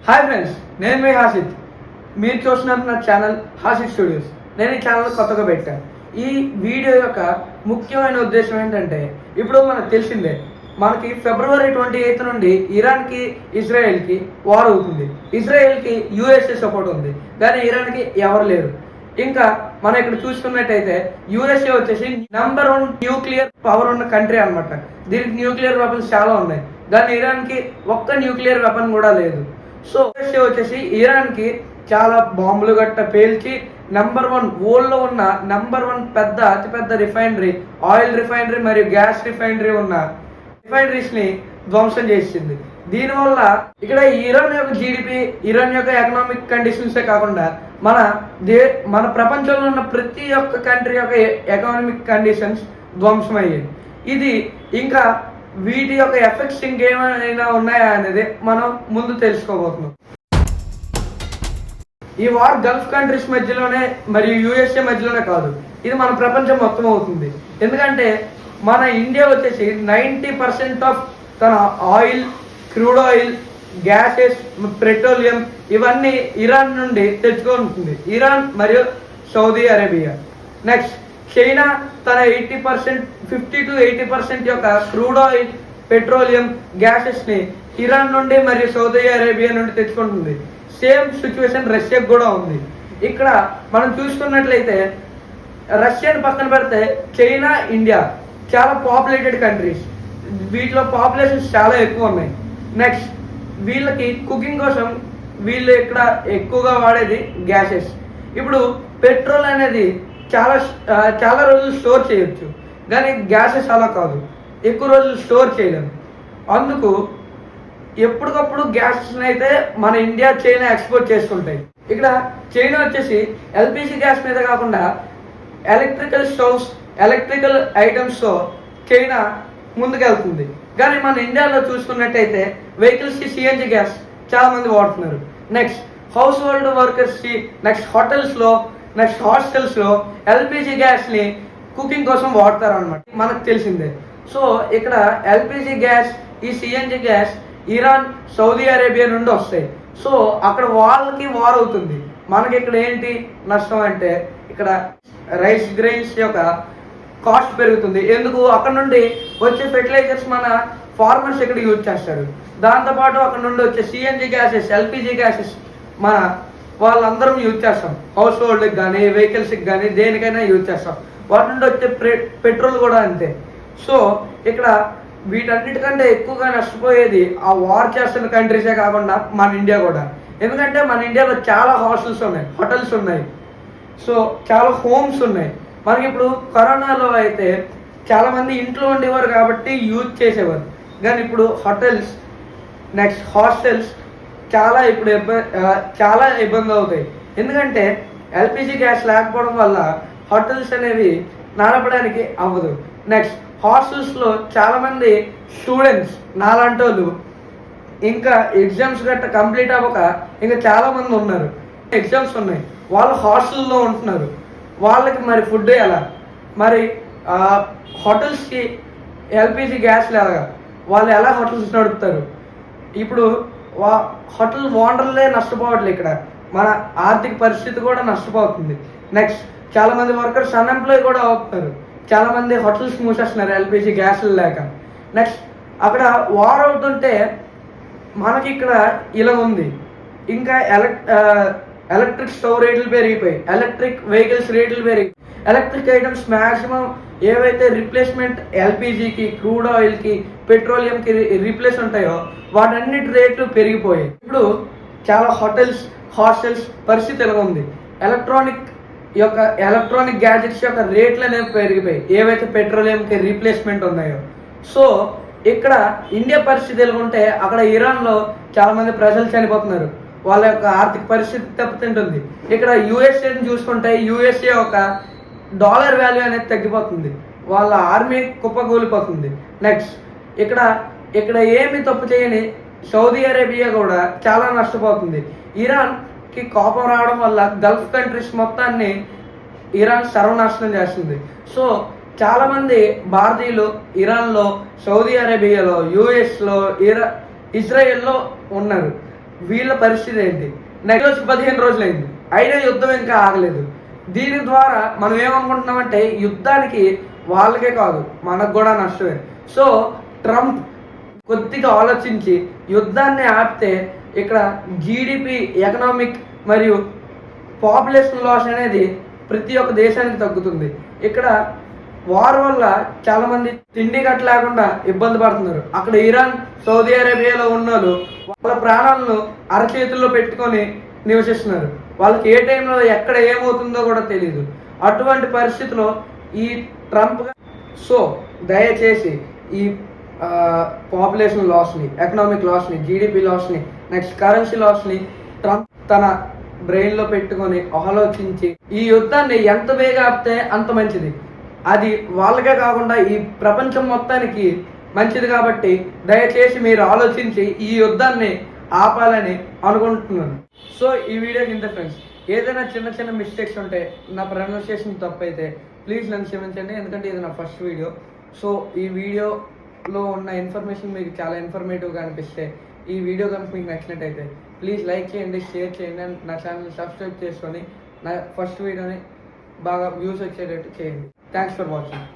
Hi friends, నేను మీ హాసిత్. మీరు చూస్తున్నారు నా ఛానల్ హాసిత్ స్టూడియోస్. నేను ఈ ఛానల్ కొత్తగా పెట్టాను. ఈ వీడియో యొక్క ముఖ్యమైన ఉద్దేశం ఏంటంటే, ఇప్పుడు మనకు తెలిసిందే, మనకి ఫిబ్రవరి 28 నుండి ఇరాన్కి ఇజ్రాయెల్కి వార్ అవుతుంది. ఇజ్రాయెల్కి యూఎస్ఏ సపోర్ట్ ఉంది, కానీ ఇరాన్కి ఎవరు లేరు. ఇంకా మనం ఇక్కడ చూసుకున్నట్టయితే యూఎస్ఏ వచ్చేసి #1 న్యూక్లియర్ పవర్ ఉన్న కంట్రీ అనమాట. దీనికి న్యూక్లియర్ వెపన్స్ చాలా ఉన్నాయి, కానీ ఇరాన్కి ఒక్క న్యూక్లియర్ వెపన్ కూడా లేదు. సో యూఎస్ఏ వచ్చేసి ఇరాన్కి చాలా బాంబులు గట్ట పేల్చి #1 వరల్డ్లో ఉన్న #1 అతిపెద్ద రిఫైనరీ, ఆయిల్ రిఫైనరీ మరియు గ్యాస్ రిఫైనరీ ఉన్న రిఫైనరీస్ని ధ్వంసం చేసింది. దీనివల్ల ఇక్కడ ఇరాన్ యొక్క జీడిపి, ఇరాన్ యొక్క ఎకనామిక్ కండిషన్సే కాకుండా మన ప్రపంచంలో ఉన్న ప్రతి ఒక్క కంట్రీ యొక్క ఎకనామిక్ కండిషన్స్ ధ్వంసమయ్యాయి. ఇది ఇంకా వీటి యొక్క ఎఫెక్ట్స్ ఇంకేమైనా ఉన్నాయా అనేది మనం ముందు తెలుసుకోబోతున్నాం. ఈ వార్ గల్ఫ్ కంట్రీస్ మధ్యలోనే మరియు యూఎస్ఏ మధ్యలోనే కాదు, ఇది మన ప్రపంచం మొత్తం అవుతుంది. ఎందుకంటే మన ఇండియా వచ్చేసి 90% ఆఫ్ తన oil, crude oil, gases, petroleum ఇవన్నీ ఇరాన్ నుండి తెచ్చుకుంటుంది. ఇరాన్ మరియు సౌదీ అరేబియా. నెక్స్ట్ చైనా తన 50 to 80% యొక్క క్రూడ్ ఆయిల్, పెట్రోలియం, గ్యాసెస్ని ఇరాన్ నుండి మరియు సౌదీ అరేబియా నుండి తెచ్చుకుంటుంది. సేమ్ సిచ్యువేషన్ రష్యాకు కూడా ఉంది. ఇక్కడ మనం చూసుకున్నట్లయితే రష్యాని పక్కన పెడితే చైనా, ఇండియా చాలా పాపులేటెడ్ కంట్రీస్. వీటిలో పాపులేషన్స్ చాలా ఎక్కువ ఉన్నాయి. నెక్స్ట్ వీళ్ళకి కుకింగ్ కోసం వీళ్ళు ఇక్కడ ఎక్కువగా వాడేది గ్యాసెస్. ఇప్పుడు పెట్రోల్ అనేది చాలా రోజులు స్టోర్ చేయొచ్చు, కానీ గ్యాసెస్ అలా కాదు, ఎక్కువ రోజులు స్టోర్ చేయలేము. అందుకు ఎప్పటికప్పుడు గ్యాస్ని అయితే మన ఇండియా, చైనా ఎక్స్పోర్ట్ చేసుకుంటాయి. ఇక్కడ చైనా వచ్చేసి ఎల్పిజి గ్యాస్ మీద కాకుండా ఎలక్ట్రికల్ స్టవ్స్, ఎలక్ట్రికల్ ఐటమ్స్తో చైనా ముందుకెళ్తుంది. కానీ మన ఇండియాలో చూసుకున్నట్టయితే వెహికల్స్కి సిఎన్జి గ్యాస్ చాలా మంది వాడుతున్నారు. నెక్స్ట్ హౌస్ హోల్డ్ వర్కర్స్కి, నెక్స్ట్ హోటల్స్లో, నెక్స్ట్ హాస్టల్స్లో ఎల్పిజి గ్యాస్ని కుకింగ్ కోసం వాడతారు అనమాట, మనకు తెలిసిందే. సో ఇక్కడ ఎల్పిజి గ్యాస్, ఈ CNG gas Iran, Saudi Arabia నుండి వస్తాయి. సో అక్కడ వాళ్ళకి వార్ అవుతుంది. మనకి ఇక్కడ ఏంటి నష్టం అంటే, ఇక్కడ రైస్ గ్రెయిన్స్ యొక్క కాస్ట్ పెరుగుతుంది. ఎందుకు? అక్కడ నుండి వచ్చే ఫెర్టిలైజర్స్ మన ఫార్మర్స్ ఇక్కడ యూజ్ చేస్తారు. దాంతోపాటు అక్కడ నుండి వచ్చే సిఎన్జి గ్యాసెస్, ఎల్పిజి గ్యాసెస్ వాళ్ళందరం యూజ్ చేస్తాం. హౌస్ హోల్డ్కి కానీ, వెహికల్స్కి కానీ, దేనికైనా యూజ్ చేస్తాం. వాటి నుండి వచ్చే పెట్రోల్ కూడా అంతే. సో ఇక్కడ వీటన్నిటికంటే ఎక్కువగా నష్టపోయేది ఆ వార్ చేస్తున్న కంట్రీసే కాకుండా మన ఇండియా కూడా. ఎందుకంటే మన ఇండియాలో చాలా హాస్టల్స్ ఉన్నాయి, హోటల్స్ ఉన్నాయి, సో చాలా హోమ్స్ ఉన్నాయి. మనకి ఇప్పుడు కరోనాలో అయితే చాలామంది ఇంట్లో ఉండేవారు కాబట్టి యూజ్ చేసేవారు, కానీ ఇప్పుడు హోటల్స్, నెక్స్ట్ హాస్టల్స్ చాలా ఇబ్బంది అవుతాయి. ఎందుకంటే ఎల్పిజి గ్యాస్ లేకపోవడం వల్ల హోటల్స్ అనేవి నడపడానికి అవ్వదు. నెక్స్ట్ హాస్టల్స్లో చాలామంది స్టూడెంట్స్, నాలాంటి వాళ్ళు ఇంకా ఎగ్జామ్స్ గట్రా కంప్లీట్ అవ్వక ఇంకా చాలామంది ఉన్నారు, ఎగ్జామ్స్ ఉన్నాయి, వాళ్ళు హాస్టల్లో ఉంటున్నారు. వాళ్ళకి మరి ఫుడ్ ఎలా? మరి హోటల్స్కి ఎల్పిజి గ్యాస్లు ఎలాగా? వాళ్ళు ఎలా హోటల్స్ నడుపుతారు? ఇప్పుడు హోటల్ ఓనర్లే నష్టపోవట్లేదు, ఇక్కడ మన ఆర్థిక పరిస్థితి కూడా నష్టపోతుంది. నెక్స్ట్ చాలామంది వర్కర్స్ అన్ఎంప్లాయ్ కూడా అవుతున్నారు. చాలామంది హోటల్స్ మూసేస్తున్నారు ఎల్పిజి గ్యాస్లు లేక. నెక్స్ట్ అక్కడ వార్ అవుతుంటే మనకి ఇక్కడ ఇలా ఉంది. ఇంకా ఎలక్ట్రిక్ స్టవ్ రేట్లు పెరిగిపోయి, ఎలక్ట్రిక్ వెహికల్స్ రేట్లు పెరిగి, ఎలక్ట్రిక్ ఐటమ్స్ మ్యాక్సిమం ఏవైతే రిప్లేస్మెంట్ ఎల్పిజికి, క్రూడ్ ఆయిల్కి, పెట్రోలియంకి రీప్లేస్ ఉంటాయో వాటన్నిటి రేట్లు పెరిగిపోయాయి. ఇప్పుడు చాలా హోటల్స్, హాస్టల్స్ పరిస్థితి ఎలా ఉంది? ఎలక్ట్రానిక్ గ్యాజెట్స్ యొక్క రేట్లు అనేవి పెరిగిపోయి, ఏవైతే పెట్రోలియంకి రీప్లేస్మెంట్ ఉన్నాయో. సో ఇక్కడ ఇండియా పరిస్థితి ఎలా ఉంటే అక్కడ ఇరాన్లో చాలామంది ప్రజలు చనిపోతున్నారు, వాళ్ళ యొక్క ఆర్థిక పరిస్థితి దెబ్బతింటుంది. ఇక్కడ యూఎస్ఏని చూసుకుంటే యూఎస్ఏ ఒక డాలర్ వాల్యూ అనేది తగ్గిపోతుంది, వాళ్ళ ఆర్మీ కుప్పకూలిపోతుంది. నెక్స్ట్ ఇక్కడ ఏమి తప్పు చేయని సౌదీ అరేబియా కూడా చాలా నష్టపోతుంది. ఇరాన్కి కోపం రావడం వల్ల గల్ఫ్ కంట్రీస్ మొత్తాన్ని ఇరాన్ సర్వనాశనం చేస్తుంది. సో చాలామంది భారతీయులు ఇరాన్లో, సౌదీ అరేబియాలో, యుఎస్లో, ఇజ్రాయెల్లో ఉన్నారు. వీళ్ళ పరిస్థితి ఏంటి? నెక్స్ట్ రోజు 15 రోజులు అయింది, అయినా యుద్ధం ఇంకా ఆగలేదు. దీని ద్వారా మనం ఏమనుకుంటున్నామంటే యుద్ధానికి వాళ్ళకే కాదు మనకు కూడా నష్టమే. సో ట్రంప్ కొద్దిగా ఆలోచించి యుద్ధాన్ని ఆపితే ఇక్కడ జీడిపి, ఎకనామిక్ మరియు పాపులేషన్ లాస్ అనేది ప్రతి ఒక్క దేశానికి తగ్గుతుంది. ఇక్కడ వార్ వల్ల చాలా మంది తిండి గట్ట లేకుండా ఇబ్బంది పడుతున్నారు. అక్కడ ఇరాన్, సౌదీ అరేబియాలో ఉన్న వాళ్ళ ప్రాణాలను అరచేతుల్లో పెట్టుకొని నివసిస్తున్నారు. వాళ్ళకి ఏ టైంలో ఎక్కడ ఏమవుతుందో కూడా తెలియదు. అటువంటి పరిస్థితిలో ఈ ట్రంప్ సో దయచేసి ఈ పాపులేషన్ లాస్ని, ఎకనామిక్ లాస్ని, జీడిపి లాస్ని, నెక్స్ట్ కరెన్సీ లాస్ని ట్రంప్ తన బ్రెయిన్లో పెట్టుకొని ఆలోచించి ఈ యుద్ధాన్ని ఎంత వేగా ఆపితే అంత మంచిది. అది వాళ్ళకే కాకుండా ఈ ప్రపంచం మొత్తానికి మంచిది. కాబట్టి దయచేసి మీరు ఆలోచించి ఈ యుద్ధాన్ని ఆపాలని అనుకుంటున్నాను. సో ఈ వీడియోకి ఇంత ఫ్రెండ్స్. ఏదైనా చిన్న చిన్న మిస్టేక్స్ ఉంటే, నా ప్రొనౌన్సియేషన్ తప్పైతే ప్లీజ్ నన్ను క్షమించండి, ఎందుకంటే ఇది నా ఫస్ట్ వీడియో. సో ఈ వీడియోలో ఉన్న ఇన్ఫర్మేషన్ మీకు చాలా ఇన్ఫర్మేటివ్గా అనిపిస్తే, ఈ వీడియో కనుక మీకు నచ్చినట్టయితే ప్లీజ్ లైక్ చేయండి, షేర్ చేయండి, అండ్ నా ఛానల్ని సబ్స్క్రైబ్ చేసుకొని నా ఫస్ట్ వీడియోని బాగా వ్యూస్ వచ్చేటట్టు చేయండి. Thanks for watching.